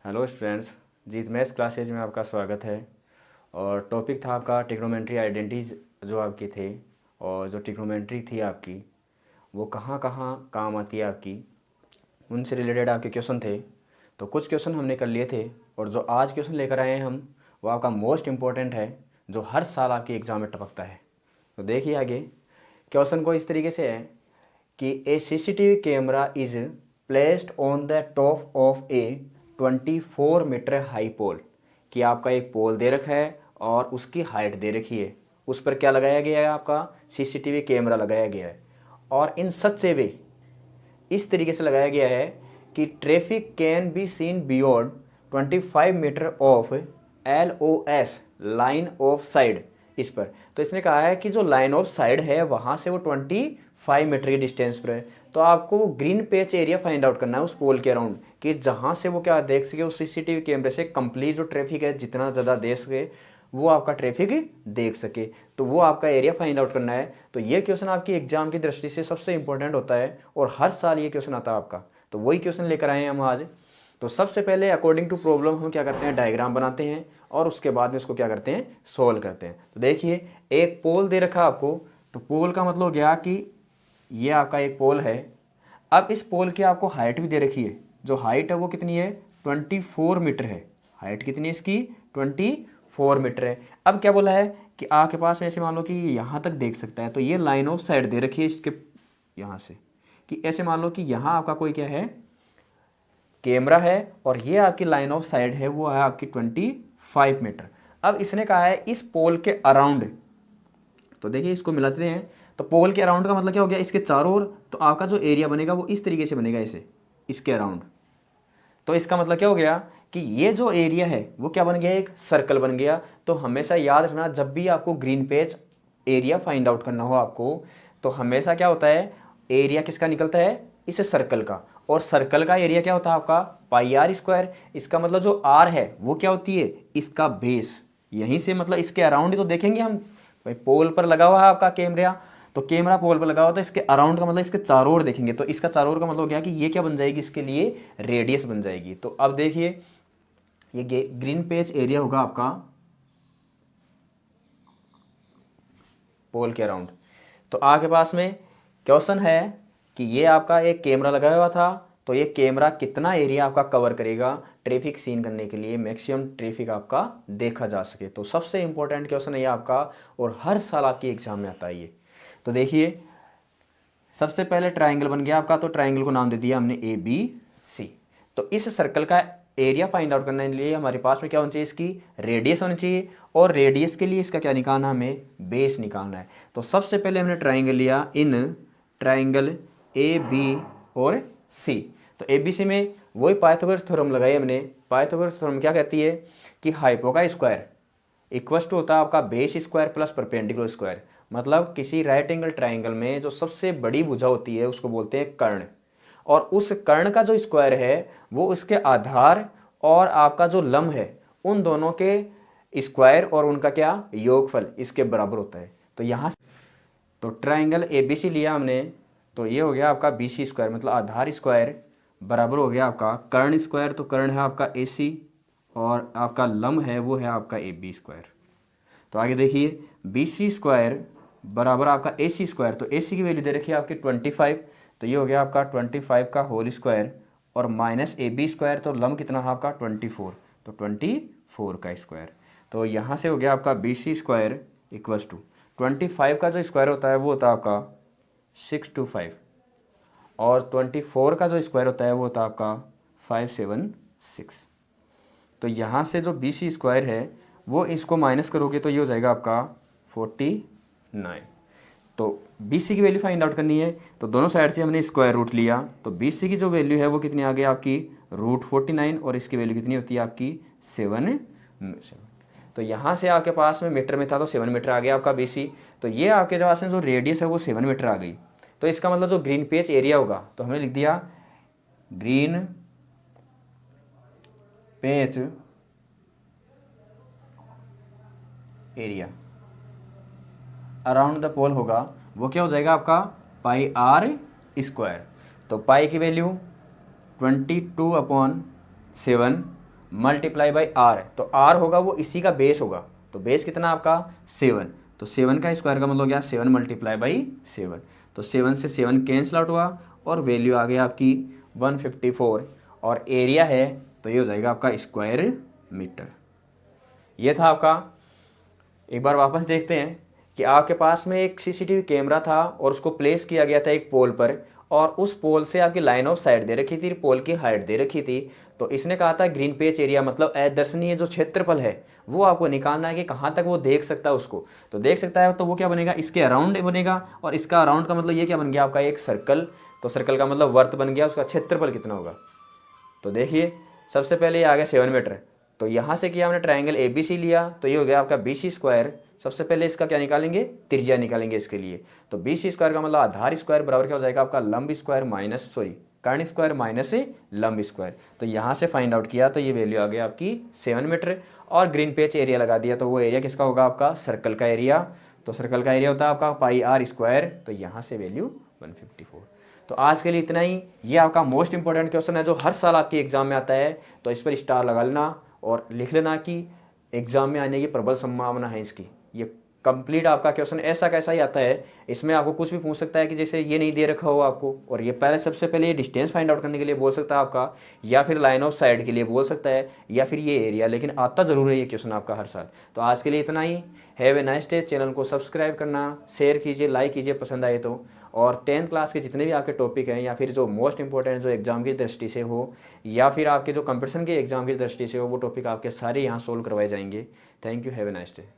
Hello students, जीत maths classes में आपका स्वागत है। और टॉपिक था आपका ट्रिग्नोमेट्री आइडेंटिटीज जो आपकी थे। और जो ट्रिग्नोमेट्री थी आपकी वो कहाँ कहाँ काम आती है आपकी, उनसे रिलेटेड आपके क्वेश्चन थे। तो कुछ क्वेश्चन हमने कर लिए थे और जो आज क्वेश्चन लेकर आए हैं हम, वो आपका मोस्ट इम्पोर्टेंट है, जो हर साल आपके एग्ज़ाम में टपकता है। तो देखिए आगे क्वेश्चन को इस तरीके से है कि a CCTV camera is placed on the top of a 24 meter high pole. कि आपका एक पोल दे रखा है और उसकी हाइट दे रखी है, उस पर क्या लगाया गया है, आपका सीसीटीवी कैमरा लगाया गया है। और इन सच ए वे, इस तरीके से लगाया गया है कि traffic can be seen beyond 25 metre of LOS line of sight. इस पर तो इसने कहा है कि जो लाइन ऑफ साइड है वहाँ से वो 25 मीटर की डिस्टेंस पर है। तो आपको green patch area find out करना है उस पोल के अराउंड, कि जहाँ से वो क्या देख सके, उस सीसीटीवी कैमरे से कंप्लीट जो ट्रैफिक है जितना ज़्यादा देख सके वो आपका ट्रैफिक देख सके। तो वो आपका एरिया फाइंड आउट करना है। तो ये क्वेश्चन आपकी एग्जाम की दृष्टि से सबसे इंपॉर्टेंट होता है और हर साल ये क्वेश्चन आता है आपका। तो वही क्वेश्चन लेकर आए हैं हम आज। तो सबसे पहले अकॉर्डिंग टू प्रॉब्लम हम क्या करते हैं, डायग्राम बनाते हैं और उसके बाद में इसको क्या करते हैं, सोल्व करते हैं। तो देखिए एक पोल दे रखा आपको, तो पोल का मतलब हो गया कि ये आपका एक पोल है। अब इस पोल की आपको हाइट भी दे रखी है, जो हाइट है वो कितनी है, 24 मीटर है। हाइट कितनी है इसकी, 24 मीटर है। अब क्या बोला है कि आपके पास ऐसे मान लो कि यहाँ तक देख सकता है, तो ये लाइन ऑफ साइड दे रखी है इसके यहाँ से, कि ऐसे मान लो कि यहाँ आपका कोई क्या है, कैमरा है, और ये आपकी लाइन ऑफ साइड है वो है आपकी 25 मीटर। अब इसने कहा है इस पोल के अराउंड, तो देखिए इसको मिलाते हैं। तो पोल के अराउंड का मतलब क्या हो गया, इसके चारों ओर तो आपका जो एरिया बनेगा वो इस तरीके से बनेगा, ऐसे इसके अराउंड। तो इसका मतलब क्या हो गया कि ये जो एरिया है वो क्या बन गया, एक सर्कल बन गया। तो हमेशा याद रखना, जब भी आपको green page area find out करना हो आपको, तो हमेशा क्या होता है, एरिया किसका निकलता है, इस सर्कल का। और सर्कल का एरिया क्या होता है आपका, पाई आर स्क्वायर। इसका मतलब जो आर है वो क्या होती है, इसका बेस। यहीं से मतलब इसके अराउंड ही तो देखेंगे हम, भाई पोल पर लगा हुआ है आपका कैमरा, तो कैमरा पोल पर लगा हुआ, तो इसके अराउंड का मतलब इसके चारों ओर देखेंगे। तो इसका चारों ओर का मतलब क्या कि ये क्या बन जाएगी, इसके लिए रेडियस बन जाएगी। तो अब देखिए ये ग्रीन पेज एरिया होगा आपका पोल के अराउंड। तो आपके पास में क्वेश्चन है कि ये आपका एक कैमरा लगाया हुआ था, तो ये कैमरा कितना एरिया आपका कवर करेगा ट्रैफिक सीन करने के लिए, मैक्सिमम ट्रैफिक आपका देखा जा सके। तो सबसे इंपॉर्टेंट क्वेश्चन है ये आपका, और हर साल आपकी एग्जाम में आता है ये। तो देखिए सबसे पहले ट्राइंगल बन गया आपका, तो ट्राइंगल को नाम दे दिया हमने ABC। तो इस सर्कल का एरिया फाइंड आउट करने के लिए हमारे पास में क्या होना चाहिए, इसकी रेडियस होनी चाहिए, और रेडियस के लिए इसका क्या निकालना, हमें बेस निकालना है। तो सबसे पहले हमने ट्राइंगल लिया, इन ट्राइंगल AB और C। तो ABC में वही पाइथागोरस थ्योरम लगाई हमने। पाइथागोरस थ्योरम क्या कहती है कि हाइपो का स्क्वायर इक्वल्स टू होता है आपका base square plus perpendicular square. मतलब किसी राइट एंगल ट्राइंगल में जो सबसे बड़ी भुजा होती है उसको बोलते हैं कर्ण, और उस कर्ण का जो स्क्वायर है वो उसके आधार और आपका जो लंब है उन दोनों के स्क्वायर और उनका क्या योगफल इसके बराबर होता है। तो यहाँ तो ट्राइंगल ABC लिया हमने, तो ये हो गया आपका BC स्क्वायर, मतलब आधार स्क्वायर बराबर हो गया आपका कर्ण स्क्वायर। तो कर्ण है आपका AC और आपका लंब है वो है आपका AB स्क्वायर। तो आगे देखिए BC स्क्वायर बराबर आपका AC स्क्वायर। तो AC की वैल्यू दे रखी है आपकी 25, तो ये हो गया आपका 25 का होल स्क्वायर, और माइनस AB स्क्वायर, तो लंब कितना है आपका 24, तो 24 का स्क्वायर। तो यहाँ से हो गया आपका BC स्क्वायर इक्वल्स टू 25 का जो स्क्वायर होता है वो होता है आपका 625, और 24 का जो स्क्वायर होता है वो होता है आपका 576। तो यहाँ से जो BC स्क्वायर है वो इसको माइनस करोगे तो ये हो जाएगा आपका 49। तो BC की वैल्यू फाइंड आउट करनी है, तो दोनों साइड से हमने स्क्वायर रूट लिया। तो BC की जो वैल्यू है वो कितनी आ गई आपकी √49, और इसकी वैल्यू कितनी होती है आपकी 7। तो यहाँ से आपके पास में मीटर में था तो 7 मीटर आ गया आपका BC। तो ये आपके पास में जो रेडियस है वो 7 मीटर आ गई। तो इसका मतलब जो ग्रीन पेज एरिया होगा, तो हमने लिख दिया green page area around the pole होगा वो क्या हो जाएगा आपका पाई आर स्क्वायर। तो पाई की वैल्यू 22/7 मल्टीप्लाई बाई आर, तो आर होगा वो इसी का बेस होगा, तो बेस कितना आपका 7, तो 7 का स्क्वायर का मतलब हो गया 7 मल्टीप्लाई बाई 7, तो 7 से 7 कैंसिल आउट हुआ और वैल्यू आ गई आपकी 154 और एरिया है तो ये हो जाएगा आपका स्क्वायर मीटर। ये था आपका। एक बार वापस देखते हैं कि आपके पास में एक सीसीटीवी कैमरा था और उसको प्लेस किया गया था एक पोल पर, और उस पोल से आपकी लाइन ऑफ साइट दे रखी थी, पोल की हाइट दे रखी थी। तो इसने कहा था ग्रीन पेच एरिया मतलब अदर्शनीय जो क्षेत्रफल है वो आपको निकालना है कि कहाँ तक वो देख सकता है उसको। तो देख सकता है तो वो क्या बनेगा, इसके अराउंड बनेगा, और इसका अराउंड का मतलब ये क्या बन गया आपका एक सर्कल, तो सर्कल का मतलब वर्त बन गया, उसका क्षेत्रफल कितना होगा। तो देखिए सबसे पहले ये आ गया 7 मीटर, तो यहाँ से किया हमने ट्राइंगल ए बी सी लिया, तो ये हो गया आपका BC स्क्वायर। सबसे पहले इसका क्या निकालेंगे, त्रिज्या निकालेंगे इसके लिए, तो BC स्क्वायर का मतलब आधार स्क्वायर बराबर क्या हो जाएगा आपका लंब स्क्वायर माइनस कर्ण स्क्वायर माइनस लंब स्क्वायर। तो यहाँ से फाइंड आउट किया तो ये वैल्यू आ गई आपकी 7 मीटर, और ग्रीन पेच एरिया लगा दिया, तो वो एरिया किसका होगा आपका सर्कल का एरिया, तो सर्कल का एरिया होता है आपका पाई आर स्क्वायर, तो यहाँ से वैल्यू 154। तो आज के लिए इतना ही। ये आपका मोस्ट इंपॉर्टेंट क्वेश्चन है जो हर साल आपके एग्जाम में आता है, तो इस पर स्टार लगा लेना और लिख लेना कि एग्जाम में आने की प्रबल संभावना है इसकी। ये कंप्लीट आपका क्वेश्चन ऐसा कैसा ही आता है, इसमें आपको कुछ भी पूछ सकता है कि जैसे ये नहीं दे रखा हो आपको, और ये पहले सबसे पहले ये डिस्टेंस फाइंड आउट करने के लिए बोल सकता है आपका, या फिर लाइन ऑफ साइड के लिए बोल सकता है, या फिर ये एरिया, लेकिन आता जरूर है ये क्वेश्चन आपका हर साल। तो आज के लिए इतना ही। Have a nice day. Channel को सब्सक्राइब करना, शेयर कीजिए, लाइक कीजिए पसंद आए तो, और 10th क्लास के जितने भी आपके टॉपिक हैं या फिर जो मोस्ट इंपॉर्टेंट जो एग्जाम की दृष्टि से हो या फिर आपके जो कंपटीशन के एग्जाम की दृष्टि से हो, वो टॉपिक आपके सारे यहाँ सोल्व करवाए जाएंगे। Thank you. Have a nice day.